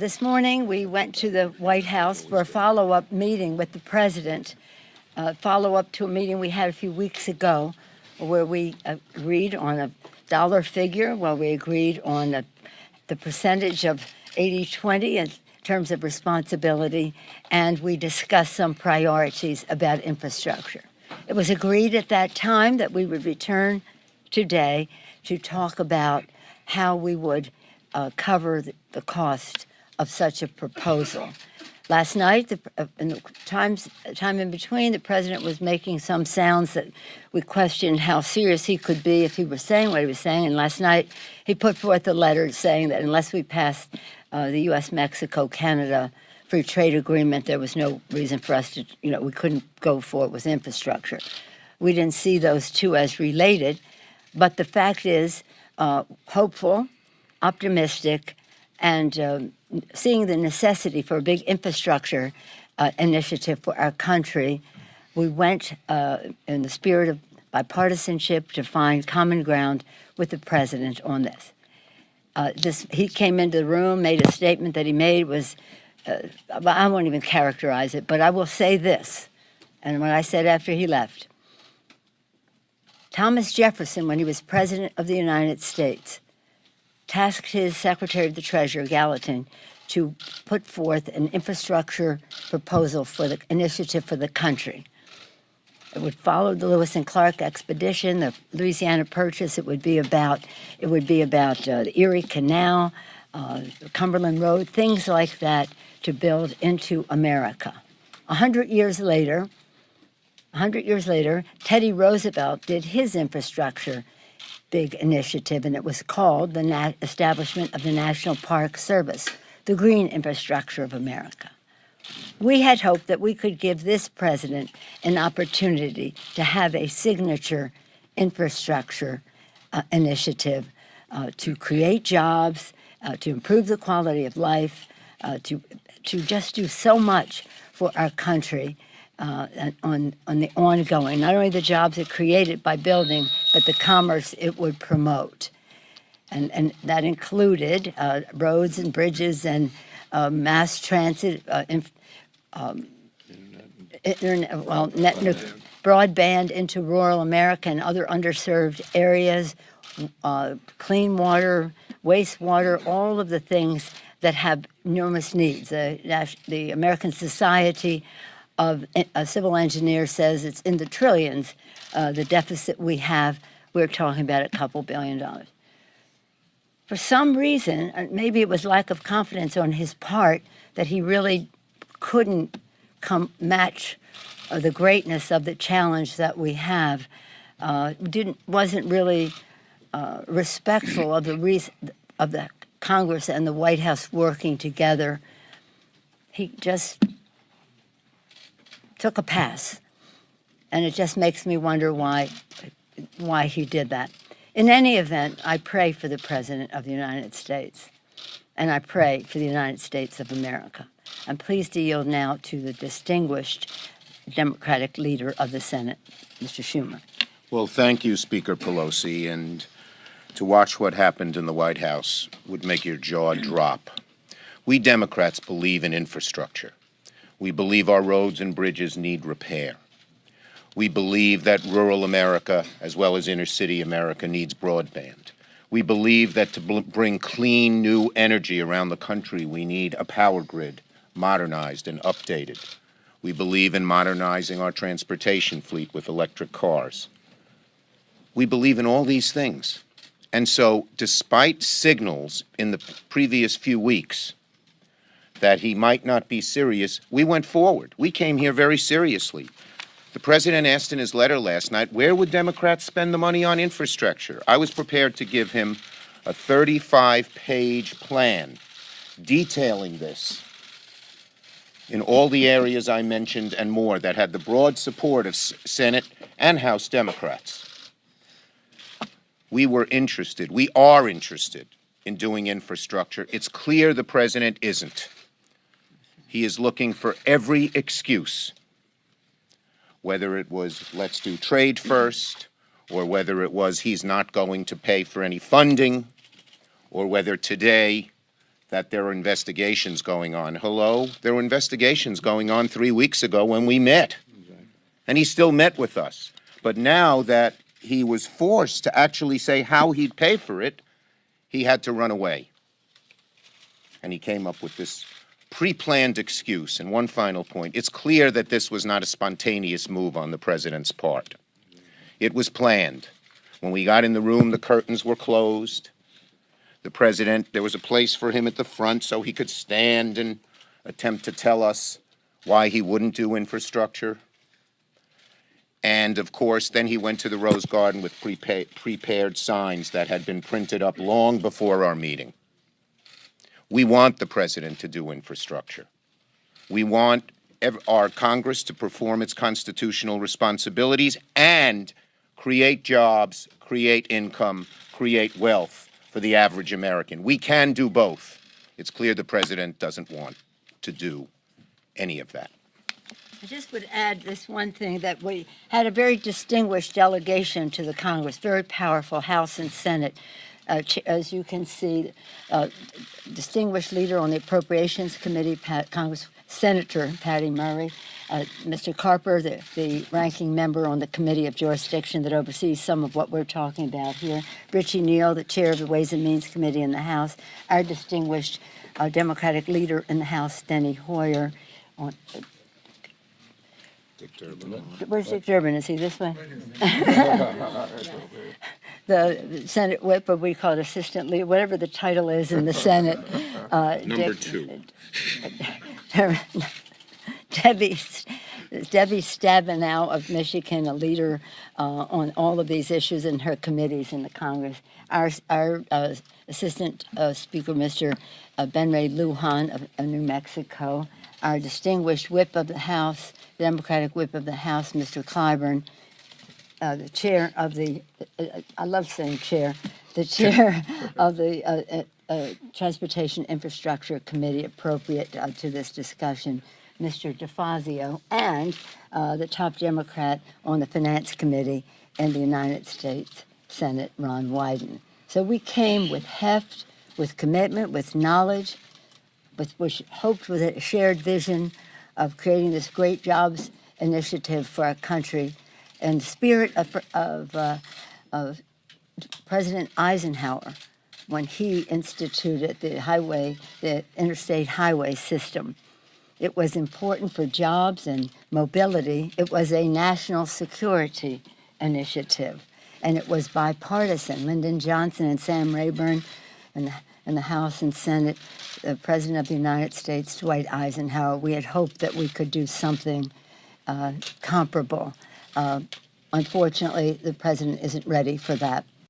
This morning, we went to the White House for a follow-up meeting with the president, follow-up to a meeting we had a few weeks ago where we agreed on a dollar figure, where we agreed on the percentage of 80-20 in terms of responsibility, and we discussed some priorities about infrastructure. It was agreed at that time that we would return today to talk about how we would cover the cost of such a proposal. Last night, in the time in between, the president was making some sounds that we questioned how serious he could be if he was saying what he was saying. And last night, he put forth a letter saying that unless we passed the U.S., Mexico, Canada free trade agreement, there was no reason for us to, we couldn't go forward with infrastructure. We didn't see those two as related, but the fact is, hopeful, optimistic, and seeing the necessity for a big infrastructure initiative for our country, we went in the spirit of bipartisanship to find common ground with the president on this. He came into the room, made a statement that he made was, I won't even characterize it, but I will say this, and what I said after he left. Thomas Jefferson, when he was President of the United States, tasked his Secretary of the Treasury, Gallatin, to put forth an infrastructure proposal for the initiative for the country. It would follow the Lewis and Clark expedition, the Louisiana Purchase. It would be about the Erie Canal, Cumberland Road, things like that to build into America. 100 years later, Teddy Roosevelt did his infrastructure big initiative, and it was called the establishment of the National Park Service, the green infrastructure of America. We had hoped that we could give this president an opportunity to have a signature infrastructure initiative to create jobs, to improve the quality of life, to just do so much for our country on the ongoing, not only the jobs it created by building, but the commerce it would promote. And that included roads and bridges and mass transit, broadband into rural America and other underserved areas, clean water, wastewater, all of the things that have enormous needs. The American Society of Civil Engineers says it's in the trillions, the deficit we have. We're talking about a couple $2 billion. For some reason, maybe it was lack of confidence on his part that he really couldn't match the greatness of the challenge that we have, wasn't really respectful of the Congress and the White House working together. He just took a pass, and it just makes me wonder why he did that. In any event, I pray for the President of the United States, and I pray for the United States of America. I'm pleased to yield now to the distinguished Democratic leader of the Senate, Mr. Schumer. Well, thank you, Speaker Pelosi, and to watch what happened in the White House would make your jaw drop. We Democrats believe in infrastructure. We believe our roads and bridges need repair. We believe that rural America, as well as inner city America, needs broadband. We believe that to bring clean, new energy around the country, we need a power grid, modernized and updated. We believe in modernizing our transportation fleet with electric cars. We believe in all these things. And so, despite signals in the previous few weeks that he might not be serious, we went forward. We came here very seriously. The president asked in his letter last night, where would Democrats spend the money on infrastructure? I was prepared to give him a 35-page plan detailing this in all the areas I mentioned and more that had the broad support of Senate and House Democrats. We are interested in doing infrastructure. It's clear the president isn't. He is looking for every excuse, whether it was let's do trade first, or whether it was he's not going to pay for any funding, or whether today that there are investigations going on. Hello? There were investigations going on 3 weeks ago when we met. And he still met with us. But now that he was forced to actually say how he'd pay for it, he had to run away. And he came up with this pre-planned excuse. And one final point. It's clear that this was not a spontaneous move on the president's part. It was planned. When we got in the room, the curtains were closed. The president, there was a place for him at the front so he could stand and attempt to tell us why he wouldn't do infrastructure. And of course, then he went to the Rose Garden with prepared signs that had been printed up long before our meeting. We want the president to do infrastructure. We want our Congress to perform its constitutional responsibilities and create jobs, create income, create wealth for the average American. We can do both. It's clear the president doesn't want to do any of that. I just would add this one thing, that we had a very distinguished delegation to the Congress, very powerful House and Senate. As you can see, distinguished leader on the Appropriations Committee, Senator Patty Murray, Mr. Carper, the ranking member on the Committee of Jurisdiction that oversees some of what we're talking about here, Richie Neal, the chair of the Ways and Means Committee in the House, our distinguished Democratic leader in the House, Steny Hoyer. Where's Dick Durbin? Is he this way? The Senate Whip, or we call it Assistant Leader, whatever the title is in the Senate. Number two. Debbie Stabenow of Michigan, a leader on all of these issues in her committees in the Congress. Our Assistant Speaker, Mr. Ben Ray Lujan of New Mexico. Our distinguished Whip of the House, Democratic Whip of the House, Mr. Clyburn. The chair of the, I love saying chair, the chair of the Transportation Infrastructure Committee, appropriate to this discussion, Mr. DeFazio, and the top Democrat on the Finance Committee in the United States Senate, Ron Wyden. So we came with heft, with commitment, with knowledge, which hoped with a shared vision of creating this great jobs initiative for our country. And the spirit of President Eisenhower, when he instituted the interstate highway system, it was important for jobs and mobility. It was a national security initiative, and it was bipartisan. Lyndon Johnson and Sam Rayburn, in the House and Senate, the President of the United States, Dwight Eisenhower. We had hoped that we could do something comparable. Unfortunately, the president isn't ready for that.